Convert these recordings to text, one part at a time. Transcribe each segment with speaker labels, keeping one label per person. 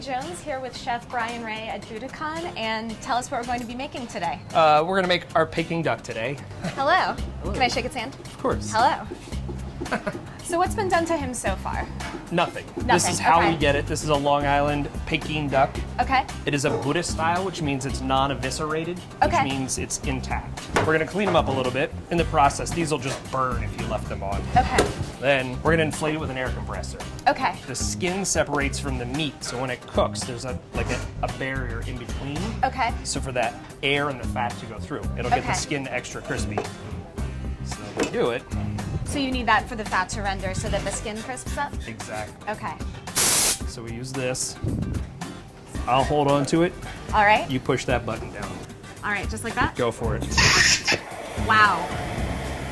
Speaker 1: Jones here with Chef Brian Ray at Judicon, and tell us what we're going to be making today.
Speaker 2: We're going to make our Peking duck today.
Speaker 1: Hello.
Speaker 2: Hello.
Speaker 1: Can I shake its hand?
Speaker 2: Of course.
Speaker 1: Hello. So what's been done to him so far?
Speaker 2: Nothing. This is how we get it. This is a Long Island Peking duck.
Speaker 1: Okay.
Speaker 2: It is a Buddhist style, which means it's non-eviscerated, which means it's intact. We're going to clean them up a little bit. In the process, these will just burn if you left them on.
Speaker 1: Okay.
Speaker 2: Then we're going to inflate it with an air compressor.
Speaker 1: Okay.
Speaker 2: The skin separates from the meat, so when it cooks, there's a barrier in between.
Speaker 1: Okay.
Speaker 2: So for that air and the fat to go through, it'll get the skin extra crispy. So we do it.
Speaker 1: So you need that for the fat to render so that the skin crisps up?
Speaker 2: Exactly.
Speaker 1: Okay.
Speaker 2: So we use this. I'll hold on to it.
Speaker 1: All right.
Speaker 2: You push that button down.
Speaker 1: All right, just like that?
Speaker 2: Go for it.
Speaker 1: Wow.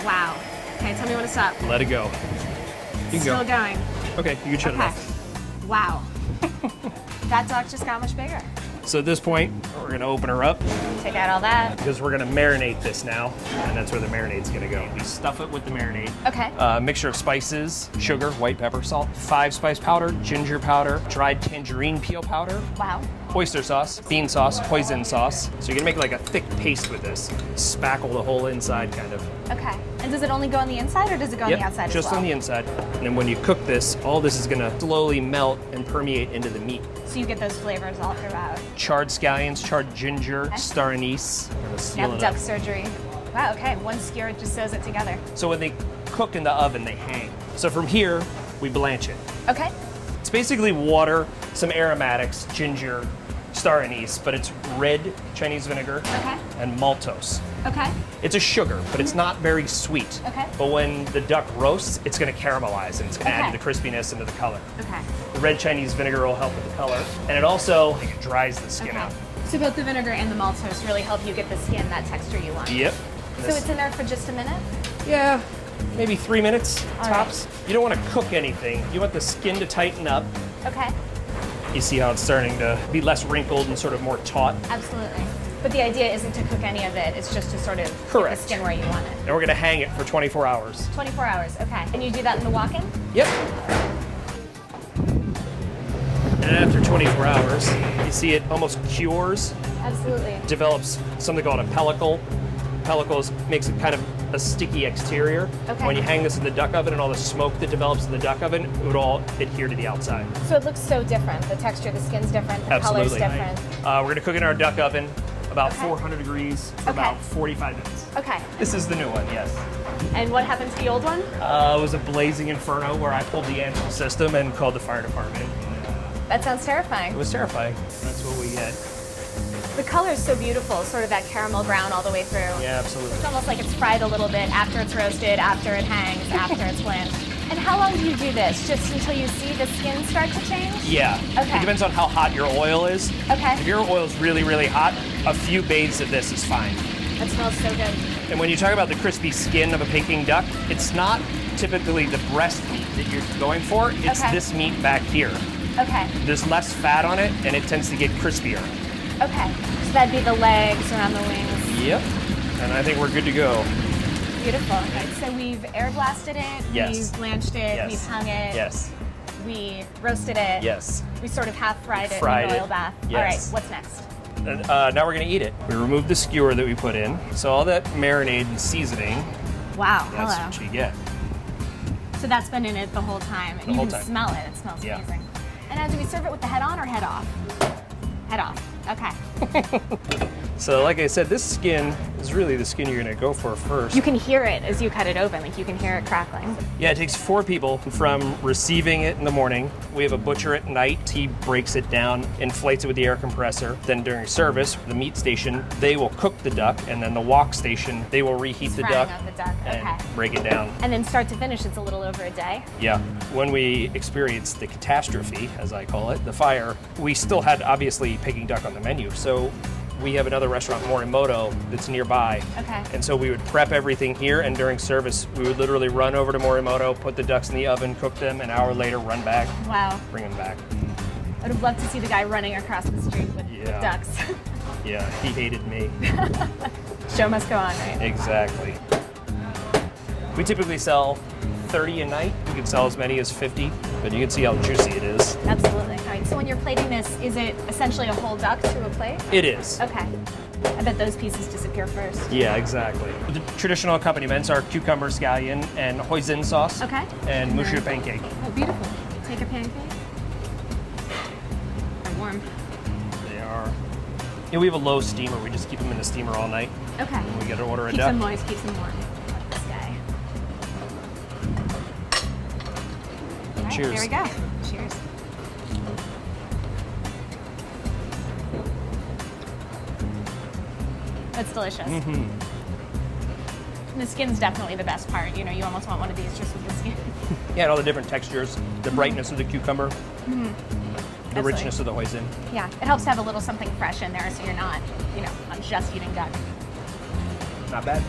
Speaker 1: Wow. Okay, tell me when to stop.
Speaker 2: Let it go. You can
Speaker 1: Still
Speaker 2: go.
Speaker 1: going.
Speaker 2: Okay, you can shut it off.
Speaker 1: Wow. That duck just got much bigger.
Speaker 2: So at this point, we're gonna open her up
Speaker 1: Take out all that.
Speaker 2: because we're gonna marinate this now, and that's where the marinade's gonna go. We stuff it with the marinade.
Speaker 1: Okay.
Speaker 2: Mixture of spices, sugar, white pepper, salt, 5 spice powder, ginger powder, dried tangerine peel powder,
Speaker 1: Wow.
Speaker 2: oyster sauce, bean sauce, hoisin sauce. So you're gonna make like a thick paste with this. Spackle the whole inside kind of.
Speaker 1: Okay. And does it only go on the inside or does it go on the outside
Speaker 2: just
Speaker 1: as well?
Speaker 2: on the inside. And then when you cook this, all this is gonna slowly melt and permeate into the meat.
Speaker 1: So you get those flavors all throughout.
Speaker 2: Charred scallions, charred ginger, star anise. We're gonna seal
Speaker 1: Now
Speaker 2: it
Speaker 1: duck
Speaker 2: up.
Speaker 1: surgery. Wow, okay. One skewer just sews it together.
Speaker 2: So when they cook in the oven, they hang. So from here, we blanch it.
Speaker 1: Okay.
Speaker 2: It's basically water, some aromatics, ginger, star anise, but it's red Chinese vinegar
Speaker 1: Okay.
Speaker 2: and maltose.
Speaker 1: Okay.
Speaker 2: It's a sugar, but it's not very sweet.
Speaker 1: Okay.
Speaker 2: But when the duck roasts, it's gonna caramelize and it's gonna add to the crispiness and to the color.
Speaker 1: Okay.
Speaker 2: The red Chinese vinegar will help with the color, and it also dries the skin out.
Speaker 1: So both the vinegar and the maltose really help you get the skin that texture you want.
Speaker 2: Yep.
Speaker 1: So it's in there for just a minute?
Speaker 2: Yeah, maybe 3 minutes
Speaker 1: All
Speaker 2: tops. You don't want to cook anything. You want the skin to tighten up.
Speaker 1: Okay.
Speaker 2: You see how it's starting to be less wrinkled and sort of more taut.
Speaker 1: Absolutely. But the idea isn't to cook any of it, it's just to sort of get the skin where you want it.
Speaker 2: And we're gonna hang it for 24 hours.
Speaker 1: 24 hours, okay. And you do that in the walk-in?
Speaker 2: Yep. And after 24 hours, you see it almost cures,
Speaker 1: Absolutely.
Speaker 2: develops something called a pellicle. Pellicles makes it kind of a sticky exterior.
Speaker 1: Okay.
Speaker 2: When you hang this in the duck oven and all the smoke that develops in the duck oven, it would all adhere to the outside.
Speaker 1: So it looks so different. The texture, the skin's different, the color's
Speaker 2: Absolutely.
Speaker 1: different.
Speaker 2: We're gonna cook in our duck oven about 400 degrees for about 45 minutes.
Speaker 1: Okay.
Speaker 2: This is the new one, yes.
Speaker 1: And what happened to the old one?
Speaker 2: It was a blazing inferno where I pulled the engine system and called the fire department.
Speaker 1: That sounds terrifying.
Speaker 2: It was terrifying. That's what we get.
Speaker 1: The color is so beautiful, sort of that caramel brown all the way through.
Speaker 2: Yeah, absolutely.
Speaker 1: It's almost like it's fried a little bit after it's roasted, after it hangs, after it's blanched. And how long do you do this? Just until you see the skin start to change?
Speaker 2: Yeah.
Speaker 1: Okay.
Speaker 2: It depends on how hot your oil is.
Speaker 1: Okay.
Speaker 2: If your oil is really, really hot, a few bathes of this is fine.
Speaker 1: That smells so good.
Speaker 2: And when you talk about the crispy skin of a Peking duck, it's not typically the breast meat that you're going for. It's this meat back here.
Speaker 1: Okay.
Speaker 2: There's less fat on it, and it tends to get crispier.
Speaker 1: Okay. So that'd be the legs around the wings.
Speaker 2: Yep. And I think we're good to go.
Speaker 1: Beautiful. Okay. So we've air blasted it.
Speaker 2: Yes.
Speaker 1: We've blanched it.
Speaker 2: Yes.
Speaker 1: We've hung it.
Speaker 2: Yes.
Speaker 1: We roasted it.
Speaker 2: Yes.
Speaker 1: We sort of half fried it
Speaker 2: Fried
Speaker 1: in an
Speaker 2: it.
Speaker 1: oil bath.
Speaker 2: Yes.
Speaker 1: All right. What's next?
Speaker 2: And now we're gonna eat it. We removed the skewer that we put in. So all that marinade and seasoning,
Speaker 1: Wow.
Speaker 2: that's
Speaker 1: Hello.
Speaker 2: what you get.
Speaker 1: So that's been in it the whole time. And you
Speaker 2: whole
Speaker 1: can
Speaker 2: time.
Speaker 1: smell it. It smells
Speaker 2: Yeah.
Speaker 1: amazing. And now do we serve it with the head on or head off? Head off. Okay.
Speaker 2: So like I said, this skin is really the skin you're gonna go for first.
Speaker 1: You can hear it as you cut it open. Like you can hear it crackling.
Speaker 2: Yeah, it takes 4 people from receiving it in the morning. We have a butcher at night. He breaks it down, inflates it with the air compressor. Then during service, the meat station, they will cook the duck, and then the wok station, they will reheat the
Speaker 1: Frying
Speaker 2: duck
Speaker 1: up the duck.
Speaker 2: and
Speaker 1: Okay.
Speaker 2: break it down.
Speaker 1: And then start to finish, it's a little over a day.
Speaker 2: Yeah. When we experienced the catastrophe, as I call it, the fire, we still had obviously Peking duck on the menu. So we have another restaurant, Morimoto, that's nearby.
Speaker 1: Okay.
Speaker 2: And so we would prep everything here, and during service, we would literally run over to Morimoto, put the ducks in the oven, cook them, an hour later, run back,
Speaker 1: Wow.
Speaker 2: bring them back.
Speaker 1: I would have loved to see the guy running across the street with ducks.
Speaker 2: Yeah, he hated me.
Speaker 1: Show must go on, right?
Speaker 2: Exactly. We typically sell 30 a night. We can sell as many as 50, but you can see how juicy it is.
Speaker 1: Absolutely. All right. So when you're plating this, is it essentially a whole duck to a plate?
Speaker 2: It is.
Speaker 1: Okay. I bet those pieces disappear first.
Speaker 2: Yeah, exactly. The traditional accompaniments are cucumber, scallion, and hoisin sauce.
Speaker 1: Okay.
Speaker 2: And mushu pancake.
Speaker 1: Oh, beautiful. Take a pancake. They're warm.
Speaker 2: They are. Yeah, we have a low steamer. We just keep them in the steamer all night.
Speaker 1: Okay.
Speaker 2: We get to order a
Speaker 1: Keeps
Speaker 2: duck.
Speaker 1: them moist, keeps them warm. Like this guy. All right,
Speaker 2: Cheers.
Speaker 1: There we go. Cheers. That's delicious.
Speaker 2: Mm-hmm.
Speaker 1: And the skin's definitely the best part. You know, you almost want one of these just with the skin.
Speaker 2: Yeah, and all the different textures, the brightness of the cucumber, the
Speaker 1: Absolutely.
Speaker 2: richness of the hoisin.
Speaker 1: Yeah, it helps to have a little something fresh in there so you're not, you know, just eating duck.
Speaker 2: Not bad.